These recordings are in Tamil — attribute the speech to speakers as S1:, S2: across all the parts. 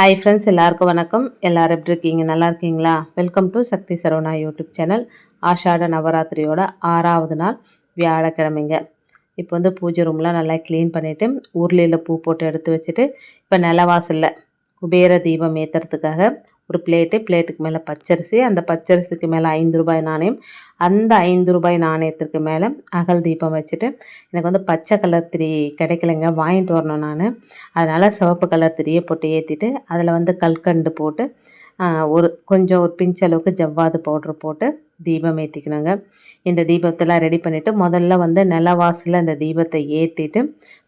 S1: ஹாய் ஃப்ரெண்ட்ஸ், எல்லாருக்கும் வணக்கம். எல்லாரும் எப்படி இருக்கீங்க? நல்லா இருக்கீங்களா? Welcome to Shakthi Saravana YouTube channel. ஆஷாட நவராத்திரியோட 6வது நாள் வியாழக்கிழமைங்க. இப்போ வந்து பூஜை ரூம்லாம் நல்லா க்ளீன் பண்ணிவிட்டு உருளையில் பூ போட்டு எடுத்து வச்சுட்டு இப்போ நிலவாசலில் குபேர தீபம் ஏற்றுறதுக்காக ஒரு பிளேட்டுக்கு மேலே பச்சரிசி, அந்த பச்சரிசிக்கு மேலே ரூபாய் 5 நாணயம், அந்த ரூபாய் 5 நாணயத்திற்கு மேலே அகல் தீபம் வச்சுட்டு, எனக்கு வந்து பச்சை கலர் திரி கிடைக்கலைங்க, வாங்கிட்டு வரணும் நான். அதனால் சிவப்பு கலர் திரியை போட்டு ஏற்றிட்டு அதில் வந்து கல்கண்டு போட்டு ஒரு பிஞ்ச் அளவுக்கு ஜவ்வாது பவுட்ரு போட்டு தீபம் ஏற்றிக்கணுங்க. இந்த தீபத்தெல்லாம் ரெடி பண்ணிவிட்டு முதல்ல வந்து நிலவாசலில் அந்த தீபத்தை ஏற்றிட்டு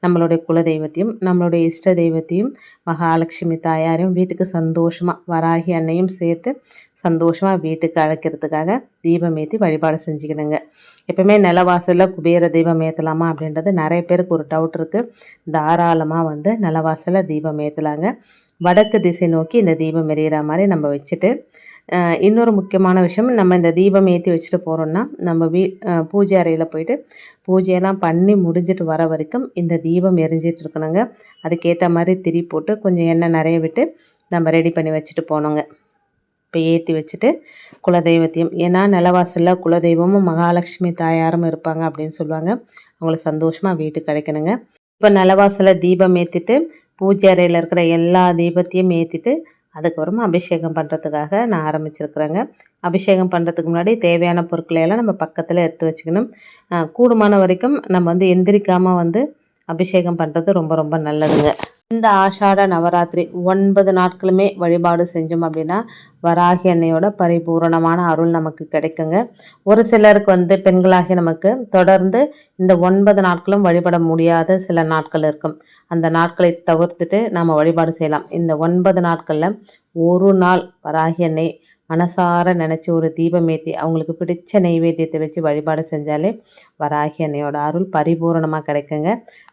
S1: நம்மளுடைய குலதெய்வத்தையும் நம்மளுடைய இஷ்ட தெய்வத்தையும் மகாலட்சுமி தாயாரையும் வீட்டுக்கு சந்தோஷமாக வராகி அன்னையும் சேர்த்து சந்தோஷமாக வீட்டுக்கு அழைக்கிறதுக்காக தீபம் ஏற்றி வழிபாடு செஞ்சுக்கணுங்க. எப்பவுமே நிலவாசலில் குபேர தீபம் ஏற்றலாமா அப்படின்றது நிறைய பேருக்கு ஒரு டவுட் இருக்குது. தாராளமாக வந்து நிலவாசலில் தீபம் ஏற்றலாங்க. வடக்கு திசை நோக்கி இந்த தீபம் எரியிற மாதிரி நம்ம வச்சுட்டு, இன்னொரு முக்கியமான விஷயம், நம்ம இந்த தீபம் ஏற்றி வச்சுட்டு போகிறோன்னா நம்ம பூஜை அறையில் போயிட்டு பூஜையெல்லாம் பண்ணி முடிஞ்சிட்டு வர வரைக்கும் இந்த தீபம் எரிஞ்சிட்டு இருக்கணுங்க. அதுக்கேற்ற மாதிரி திரி போட்டு கொஞ்சம் எண்ணெய் நிறைய விட்டு நம்ம ரெடி பண்ணி வச்சுட்டு போனோங்க. இப்போ ஏற்றி வச்சுட்டு குலதெய்வத்தையும், ஏன்னா நிலவாசலில் குலதெய்வமும் மகாலட்சுமி தாயாரும் இருப்பாங்க அப்படின்னு சொல்லுவாங்க. அவங்கள சந்தோஷமாக வீட்டுக்கு கிடைக்கணுங்க. இப்போ நிலவாசலில் தீபம் ஏற்றிட்டு பூஜை அறையில் இருக்கிற எல்லா தீபத்தையும் ஏற்றிட்டு அதுக்கப்புறமா அபிஷேகம் பண்ணுறதுக்காக நான் ஆரம்பிச்சிருக்கிறேங்க. அபிஷேகம் பண்ணுறதுக்கு முன்னாடி தேவையான பொருட்களை எல்லாம் நம்ம பக்கத்தில் எடுத்து வச்சுக்கணும். கூடுமான வரைக்கும் நம்ம வந்து எந்திரிக்காமல் வந்து அபிஷேகம் பண்ணுறது ரொம்ப ரொம்ப நல்லதுங்க. இந்த ஆஷாட நவராத்திரி 9 நாட்களுமே வழிபாடு செஞ்சோம் அப்படின்னா வராகி அன்னையோட பரிபூரணமான அருள் நமக்கு கிடைக்குங்க. ஒரு சிலருக்கு வந்து பெண்களாகி நமக்கு தொடர்ந்து இந்த 9 நாட்களும் வழிபட முடியாத சில நாட்கள் இருக்கும். அந்த நாட்களை தவிர்த்துட்டு நாம் வழிபாடு செய்யலாம். இந்த 9 நாட்களில் ஒரு நாள் வராகி அன்னை மனசார நினச்சி ஒரு தீபம் ஏற்றி அவங்களுக்கு பிடிச்ச நெய்வேத்தியத்தை வச்சு வழிபாடு செஞ்சாலே வராகி அன்னையோட அருள் பரிபூரணமாக கிடைக்குங்க.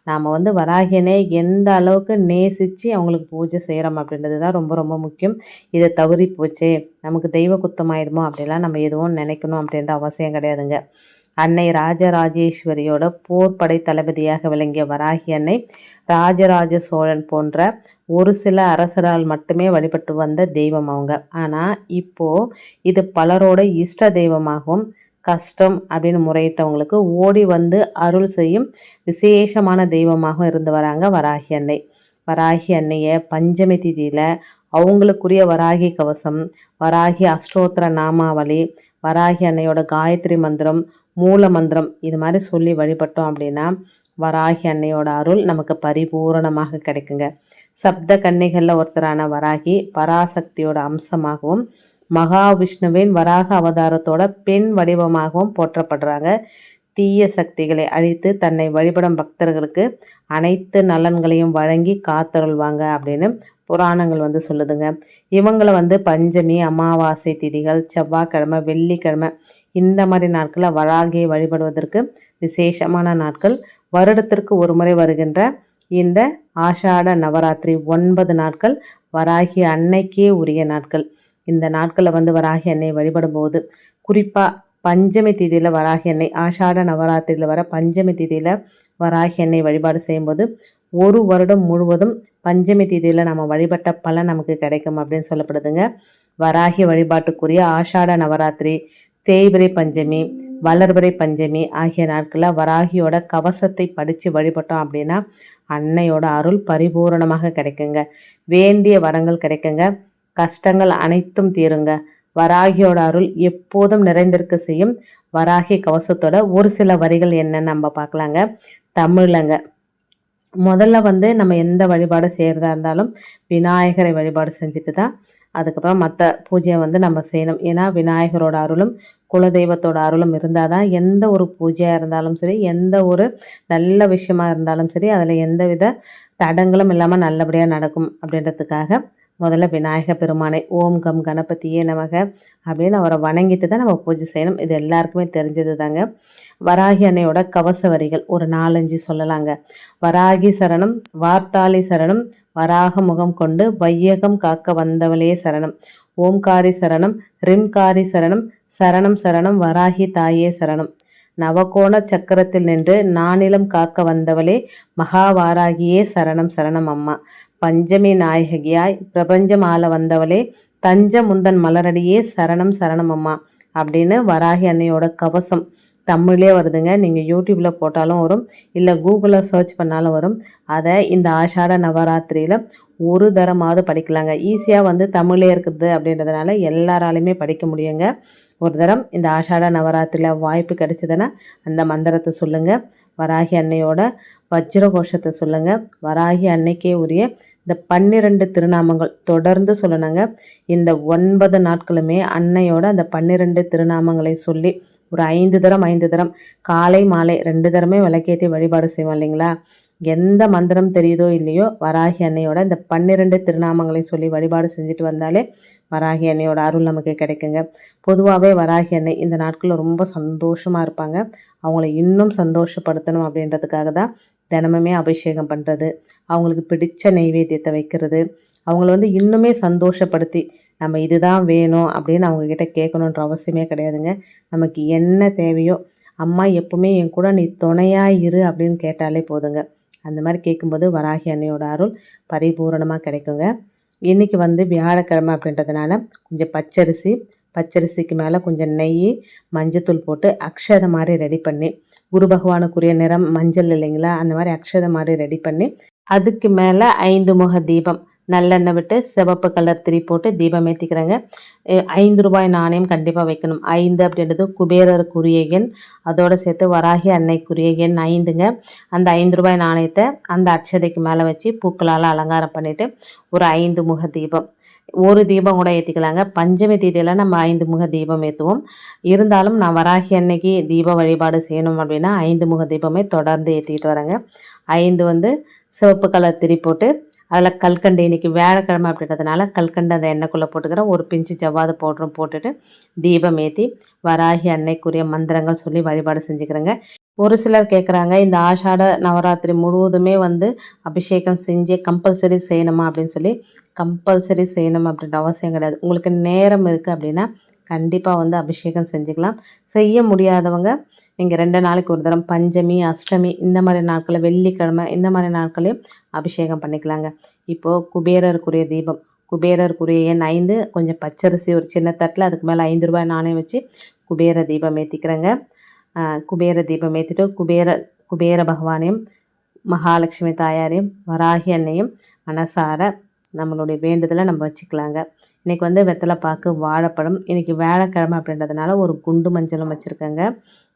S1: நாம் வந்து வராகி அன்னையை எந்த அளவுக்கு நேசித்து அவங்களுக்கு பூஜை செய்கிறோம் அப்படின்றது தான் ரொம்ப ரொம்ப முக்கியம். இதை தவறி போச்சு, நமக்கு தெய்வ குத்தமாயிடுமோ அப்படிலாம் நம்ம எதுவும் நினைக்கணும் அப்படின்ற அவசியம் கிடையாதுங்க. அன்னை ராஜராஜேஸ்வரியோட போர்படை தளபதியாக விளங்கிய வராகி அன்னை ராஜராஜ சோழன் போன்ற ஒரு சில அரசரால் மட்டுமே வழிபட்டு வந்த தெய்வம் அவங்க. ஆனால் இப்போது இது பலரோட இஷ்ட தெய்வமாகவும் கஷ்டம் அப்படின்னு முறையிட்டவங்களுக்கு ஓடி வந்து அருள் செய்யும் விசேஷமான தெய்வமாகவும் இருந்து வராங்க வராகி அன்னை. வராகி அன்னையை பஞ்சமி திதியில் அவங்களுக்குரிய வராகி கவசம், வராகி அஷ்டோத்திர நாமாவளி, வராகி அன்னையோட காயத்ரி மந்திரம், மூல மந்திரம் இது மாதிரி சொல்லி வழிபட்டோம் அப்படின்னா வராகி அன்னையோட அருள் நமக்கு பரிபூரணமாக கிடைக்குங்க. சப்த கன்னிகளில் ஒருத்தரான வராகி பராசக்தியோட அம்சமாகவும் மகாவிஷ்ணுவின் வராக அவதாரத்தோட பெண் வடிவமாகவும் போற்றப்படுறாங்க. தீய சக்திகளை அழித்து தன்னை வழிபடும் பக்தர்களுக்கு அனைத்து நலன்களையும் வழங்கி காத்தருள்வாங்க அப்படின்னு புராணங்கள் வந்து சொல்லுதுங்க. இவங்களை வந்து பஞ்சமி, அமாவாசை திதிகள், செவ்வாய்க்கிழமை, வெள்ளிக்கிழமை இந்த மாதிரி நாட்களில் வராகியை வழிபடுவதற்கு விசேஷமான நாட்கள். வருடத்திற்கு ஒரு முறை வருகின்ற இந்த ஆஷாட நவராத்திரி 9 நாட்கள் வராகி அன்னைக்கே உரிய நாட்கள். இந்த நாட்களில் வந்து வராகி அன்னை வழிபடும் போது, குறிப்பாக பஞ்சமி திதியில் வராகி அன்னை, ஆஷாட நவராத்திரியில் வர பஞ்சமி திதியில் வராகி அன்னை வழிபாடு செய்யும்போது ஒரு வருடம் முழுவதும் பஞ்சமி திதியில் நம்ம வழிபட்ட பலன் நமக்கு கிடைக்கும் அப்படின்னு சொல்லப்படுதுங்க. வராகி வழிபாட்டுக்குரிய ஆஷாட நவராத்திரி, தேய்பிரை பஞ்சமி, வளர்பிறை பஞ்சமி ஆகிய நாட்களில் வராகியோட கவசத்தை படித்து வழிபட்டோம் அப்படின்னா அன்னையோட அருள் பரிபூரணமாக கிடைக்குங்க. வேண்டிய வரங்கள் கிடைக்குங்க. கஷ்டங்கள் அனைத்தும் தீருங்க. வராகியோட அருள் எப்போதும் நிறைந்திருக்க செய்யும். வராகி கவசத்தோட ஒரு சில வரிகள் என்னன்னு நம்ம பார்க்கலாங்க. தமிழங்க. முதல்ல வந்து நம்ம எந்த வழிபாடு செய்கிறதா இருந்தாலும் விநாயகரை வழிபாடு செஞ்சுட்டு தான் அதுக்கப்புறம் மற்ற பூஜையை வந்து நம்ம செய்யணும். ஏன்னா விநாயகரோட அருளும் குலதெய்வத்தோட அருளும் இருந்தால் தான் எந்த ஒரு பூஜையாக இருந்தாலும் சரி, எந்த ஒரு நல்ல விஷயமா இருந்தாலும் சரி, அதில் எந்தவித தடங்களும் இல்லாமல் நல்லபடியாக நடக்கும் அப்படின்றதுக்காக முதல்ல விநாயக பெருமானை ஓம் கம் கணபதியே நமக அப்படின்னு அவரை வணங்கிட்டு தான் நம்ம பூஜை செய்யணும். இது எல்லாருக்குமே தெரிஞ்சது தாங்க. வராகி அன்னையோட கவச வரிகள் ஒரு 4-5 சொல்லலாங்க. வராகி சரணம், வார்த்தாளி சரணம், வராக முகம் கொண்டு வையகம் காக்க வந்தவளே சரணம், ஓம்காரி சரணம், ரிம்காரி சரணம், சரணம் சரணம் வராகி தாயே சரணம், நவகோண சக்கரத்தில் நின்று நானிலம் காக்க வந்தவளே மகாவாராகியே சரணம் சரணம் அம்மா, பஞ்சமி நாயகியாய் பிரபஞ்சம் ஆள வந்தவளே, தஞ்ச முந்தன் மலரடியே சரணம் சரணம் அம்மா அப்படின்னு வராகி அன்னையோட கவசம் தமிழ்லே வருதுங்க. நீங்கள் யூடியூப்பில் போட்டாலும் வரும், இல்லை கூகுளில் சர்ச் பண்ணாலும் வரும். அதை இந்த ஆஷாட நவராத்திரியில் ஒரு தரமாவது படிக்கலாங்க. ஈஸியாக வந்து தமிழே இருக்குது அப்படின்றதுனால எல்லாராலையுமே படிக்க முடியுங்க. ஒரு தரம் இந்த ஆஷாட நவராத்திரியில் வாய்ப்பு கிடைச்சதுன்னா அந்த மந்திரத்தை சொல்லுங்கள். வராகி அன்னையோட வஜ்ர கோஷத்தை சொல்லுங்கள். வராகி அன்னைக்கே உரிய இந்த 12 திருநாமங்கள் தொடர்ந்து சொல்லணுங்க. இந்த 9 நாட்களுமே அன்னையோட அந்த 12 திருநாமங்களை சொல்லி ஒரு 5 தரம் காலை மாலை 2 தரமே விளக்கேற்றி வழிபாடு செய்வோம் இல்லைங்களா. எந்த மந்திரம் தெரியுதோ இல்லையோ வராகி அன்னையோட இந்த 12 திருநாமங்களை சொல்லி வழிபாடு செஞ்சுட்டு வந்தாலே வராகி அன்னையோட அருள் நமக்கு கிடைக்குங்க. பொதுவாகவே வராகி அன்னை இந்த நாட்களில் ரொம்ப சந்தோஷமாக இருப்பாங்க. அவங்கள இன்னும் சந்தோஷப்படுத்தணும் அப்படின்றதுக்காக தான் தினமுமே அபிஷேகம் பண்ணுறது, அவங்களுக்கு பிடிச்ச நெய்வேத்தியத்தை வைக்கிறது, அவங்கள வந்து இன்னுமே சந்தோஷப்படுத்தி நம்ம இதுதான் வேணும் அப்படின்னு அவங்கக்கிட்ட கேட்கணுன்ற அவசியமே கிடையாதுங்க. நமக்கு என்ன தேவையோ, அம்மா எப்பவுமே என் கூட நீ துணையாக இரு அப்படின்னு கேட்டாலே போதுங்க. அந்த மாதிரி கேட்கும்போது வராகி அன்னையோட அருள் பரிபூரணமாக கிடைக்குங்க. இன்றைக்கி வந்து வியாழக்கிழமை அப்படின்றதுனால கொஞ்சம் பச்சரிசிக்கு மேலே கொஞ்சம் நெய், மஞ்சத்தூள் போட்டு அக்ஷதை மாதிரி ரெடி பண்ணி, குரு பகவானுக்குரிய நிறம் மஞ்சள் இல்லைங்களா, அந்த மாதிரி அக்ஷதை மாதிரி ரெடி பண்ணி அதுக்கு மேலே 5 முக தீபம் நல்லெண்ணெய் விட்டு சிவப்பு கலர் திரி போட்டு தீபம் ஏற்றிக்கிறேங்க. 5 ரூபாய் நாணயம் கண்டிப்பாக வைக்கணும். 5 அப்படின்றது குபேரருக்குரிய எண், அதோடு சேர்த்து வராகி அன்னைக்குரிய எண் 5ங்க. அந்த 5 ரூபாய் நாணயத்தை அந்த அட்சதைக்கு மேலே வச்சு பூக்களால் அலங்காரம் பண்ணிவிட்டு ஒரு 5 முக தீபம், ஒரு தீபம் கூட ஏற்றிக்கலாங்க. பஞ்சமி தேதியில் நம்ம 5 முக தீபம் ஏற்றுவோம். இருந்தாலும் நான் வராகி அன்னைக்கு தீப வழிபாடு செய்யணும் அப்படின்னா 5 முக தீபமே தொடர்ந்து ஏற்றிக்கிட்டு வரேங்க. 5 வந்து சிவப்பு கலர் திரி போட்டு அதில் கல்கண்டு, இன்றைக்கி வியாழக்கிழமை அப்படின்றதுனால கல்கண்டு அந்த எண்ணெய்க்குள்ளே போட்டுக்கிறேன். ஒரு பிஞ்சு ஜவ்வாது பவுடரும் போட்டுட்டு தீபம் ஏற்றி வராகி அன்னைக்குரிய மந்திரங்கள் சொல்லி வழிபாடு செஞ்சுக்கிறேங்க. ஒரு சிலர் கேட்குறாங்க, இந்த ஆஷாட நவராத்திரி முழுவதுமே வந்து அபிஷேகம் செஞ்சு கம்பல்சரி செய்யணுமா அப்படின்னு சொல்லி. கம்பல்சரி செய்யணும் அப்படின்ற அவசியம் கிடையாது. உங்களுக்கு நேரம் இருக்குது அப்படின்னா கண்டிப்பாக வந்து அபிஷேகம் செஞ்சுக்கலாம். செய்ய முடியாதவங்க நீங்கள் 2 நாளைக்கு ஒரு தரம் பஞ்சமி, அஷ்டமி இந்த மாதிரி நாட்களில், வெள்ளிக்கிழமை இந்த மாதிரி நாட்களையும் அபிஷேகம் பண்ணிக்கலாங்க. இப்போது குபேரருக்குரிய தீபம், குபேரருக்குரிய எண் 5, கொஞ்சம் பச்சரிசி ஒரு சின்ன தட்டில் அதுக்கு மேலே 5 ரூபாய் நாணயம் வச்சு குபேர தீபம் ஏற்றிக்கிறேங்க. குபேர தீபம் ஏற்றிட்டு குபேர பகவானையும் மகாலட்சுமி தாயாரையும் வராகி அன்னையும் மனசார நம்மளுடைய வேண்டுதலை நம்ம வச்சுக்கலாங்க. இன்றைக்கி வந்து வெத்தலைப்பாக்கு, வாழைப்பழம், இன்றைக்கி வியாழக்கிழமை அப்படின்றதுனால ஒரு குண்டு மஞ்சளும் வச்சுருக்கேங்க.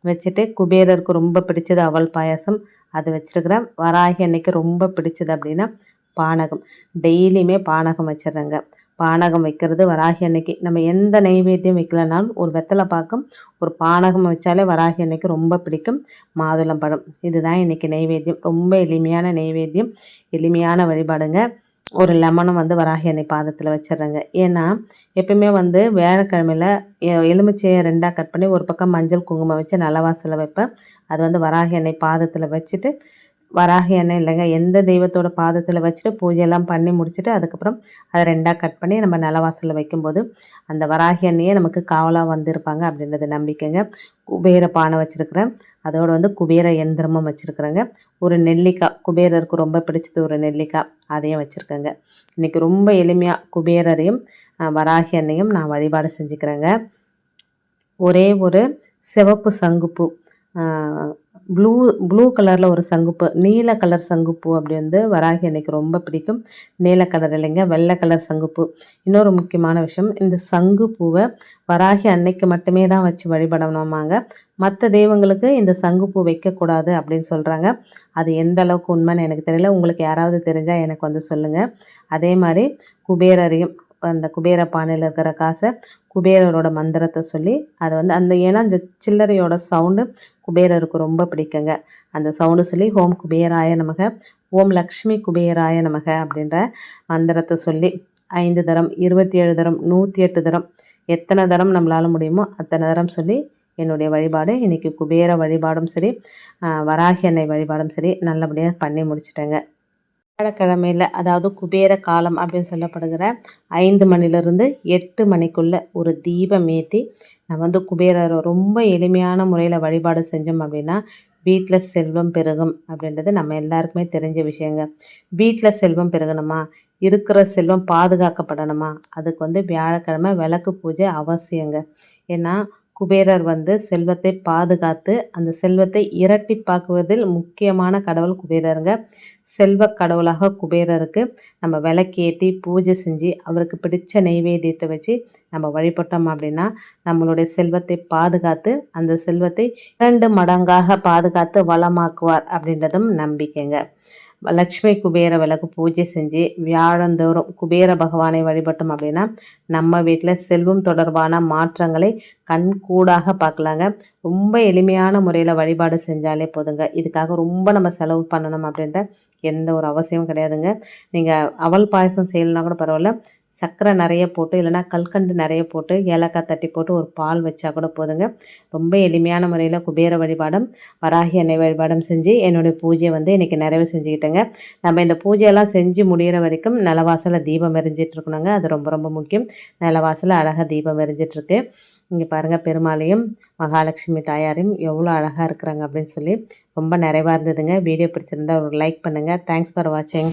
S1: வச்சுட்டு குபேரருக்கு ரொம்ப பிடிச்சது அவல் பாயாசம் அது வச்சுருக்கிறேன். வராகி அன்னைக்கு ரொம்ப பிடிச்சது அப்படின்னா பானகம், டெய்லியுமே பானகம் வச்சிடுறேங்க. பானகம் வைக்கிறது வராகி அன்னைக்கு. நம்ம எந்த நெய்வேத்தியம் வைக்கலனாலும் ஒரு வெத்தலை பாக்கம், ஒரு பானகம் வச்சாலே வராகி அன்னைக்கு ரொம்ப பிடிக்கும். மாதுளம்பழம், இதுதான் இன்றைக்கி நெய்வேத்தியம். ரொம்ப எளிமையான நெய்வேத்தியம், எளிமையான வழிபாடுங்க. ஒரு லெமனும் வந்து வராகி அன்னை பாதத்தில் வச்சிடுறேங்க. ஏன்னா எப்பயுமே வந்து வியாழக்கிழமையில் எலுமிச்சையை 2ஆக கட் பண்ணி ஒரு பக்கம் மஞ்சள் குங்குமம் வச்சு நிலவாசலில் வைப்பேன். அது வந்து வராகி அன்னை பாதத்தில் வச்சுட்டு, வராகி அன்னை இல்லைங்க, எந்த தெய்வத்தோட பாதத்தில் வச்சுட்டு பூஜையெல்லாம் பண்ணி முடிச்சுட்டு அதுக்கப்புறம் அதை 2ஆக கட் பண்ணி நம்ம நிலவாசலில் வைக்கும்போது அந்த வராகி அன்னையே நமக்கு காவலாக வந்திருப்பாங்க அப்படின்றது நம்பிக்கைங்க. குபேர பானை வச்சுருக்கிறேன், அதோடு வந்து குபேர எந்திரமும் வச்சுருக்குறேங்க. ஒரு நெல்லிக்காய், குபேரருக்கு ரொம்ப பிடிச்சது ஒரு நெல்லிக்காய், அதையும் வச்சுருக்கேங்க. இன்றைக்கி ரொம்ப எளிமையாக குபேரரையும் வராகி அன்னையும் நான் வழிபாடு செஞ்சுக்கிறேங்க. ஒரே ஒரு சிவப்பு சங்குப்பூ, ப்ளூ கலரில் ஒரு சங்குப்பூ, நீல கலர் சங்குப்பூ அப்படி வந்து வராகி அன்னைக்கு ரொம்ப பிடிக்கும். நீல கலர் இல்லைங்க, வெள்ளை கலர் சங்குப்பூ. இன்னொரு முக்கியமான விஷயம், இந்த சங்குப்பூவை வராகி அன்னைக்கு மட்டுமே தான் வச்சு வழிபடணுமாங்க. மற்ற தெய்வங்களுக்கு இந்த சங்குப்பூ வைக்கக்கூடாது அப்படின்னு சொல்கிறாங்க. அது எந்த அளவுக்கு உண்மைன்னு எனக்கு தெரியல. உங்களுக்கு யாராவது தெரிஞ்சால் எனக்கு வந்து சொல்லுங்கள். அதே மாதிரி குபேரரையும் அந்த குபேர பானையில் இருக்கிற காசை குபேரரோட மந்திரத்தை சொல்லி அதை வந்து ஏன்னா அந்த சில்லறையோட சவுண்டு குபேரருக்கு ரொம்ப பிடிக்குங்க. அந்த சவுண்டு சொல்லி ஓம் குபேராய நமக, ஓம் லக்ஷ்மி குபேராய நமக அப்படின்ற மந்திரத்தை சொல்லி 5 தரம், 27 தரம், 108 தரம், எத்தனை தரம் நம்மளால் முடியுமோ அத்தனை தரம் சொல்லி என்னுடைய வழிபாடு இன்றைக்கி குபேர வழிபாடும் சரி, வராகி அன்னை வழிபாடும் சரி நல்லபடியாக பண்ணி முடிச்சிட்டேங்க. வியாழக்கிழமையில், அதாவது குபேர காலம் அப்படின்னு சொல்லப்படுகிற 5 மணிலிருந்து 8 மணிக்குள்ளே ஒரு தீபம் ஏற்றி நம்ம வந்து குபேரரை ரொம்ப எளிமையான முறையில் வழிபாடு செஞ்சோம் அப்படின்னா வீட்டில் செல்வம் பெருகும் அப்படின்றது நம்ம எல்லாருக்குமே தெரிஞ்ச விஷயங்க. வீட்டில் செல்வம் பெருகணுமா, இருக்கிற செல்வம் பாதுகாக்கப்படணுமா, அதுக்கு வந்து வியாழக்கிழமை விளக்கு பூஜை அவசியங்க. ஏன்னா குபேரர் வந்து செல்வத்தை பாதுகாத்து அந்த செல்வத்தை இரட்டிப்பாக்குவதில் முக்கியமான கடவுள் குபேரருங்க. செல்வ கடவுளாக குபேரருக்கு நம்ம விளக்கேத்தி பூஜை செஞ்சு அவருக்கு பிடிச்ச நெய்வேத்தியத்தை வச்சு நம்ம வழிபட்டோம் அப்படின்னா நம்மளுடைய செல்வத்தை பாதுகாத்து அந்த செல்வத்தை 2 மடங்காக பாதுகாத்து வளமாக்குவார் அப்படின்றதும் நம்பிக்கைங்க. லக்ஷ்மி குபேர விளக்கு பூஜை செஞ்சு வியாழந்தோறும் குபேர பகவானை வழிபட்டோம் அப்படின்னா நம்ம வீட்டில் செல்வம் தொடர்பான மாற்றங்களை கண்கூடாக பார்க்கலாங்க. ரொம்ப எளிமையான முறையில் வழிபாடு செஞ்சாலே போதுங்க. இதுக்காக ரொம்ப நம்ம செலவு பண்ணணும் அப்படின்ற எந்த ஒரு அவசியமும் கிடையாதுங்க. நீங்கள் அவல் பாயசம் செய்யலைனா கூட பரவாயில்ல, சர்க்கரை நிறைய போட்டு இல்லைனா கல்கண்டு நிறைய போட்டு ஏலக்காய் தட்டி போட்டு ஒரு பால் வச்சா கூட போதுங்க. ரொம்ப எளிமையான முறையில் குபேர வழிபாடும் வராகி அன்னை வழிபாடும் செஞ்சு என்னுடைய பூஜையை வந்து இன்றைக்கி நிறைவு செஞ்சுக்கிட்டேங்க. நம்ம இந்த பூஜையெல்லாம் செஞ்சு முடிகிற வரைக்கும் நிலவாசலில் தீபம் எரிஞ்சிட்டு இருக்கணுங்க. அது ரொம்ப ரொம்ப முக்கியம். நிலவாசலில் அழகாக தீபம் எரிஞ்சிட்ருக்கு. இங்கே பாருங்கள், பெருமாளையும் மகாலட்சுமி தாயாரையும் எவ்வளோ அழகாக இருக்கிறாங்க அப்படின்னு சொல்லி ரொம்ப நிறைவாக இருந்ததுங்க. வீடியோ பிடிச்சிருந்தா ஒரு லைக் பண்ணுங்கள். தேங்க்ஸ் ஃபார் வாட்சிங்.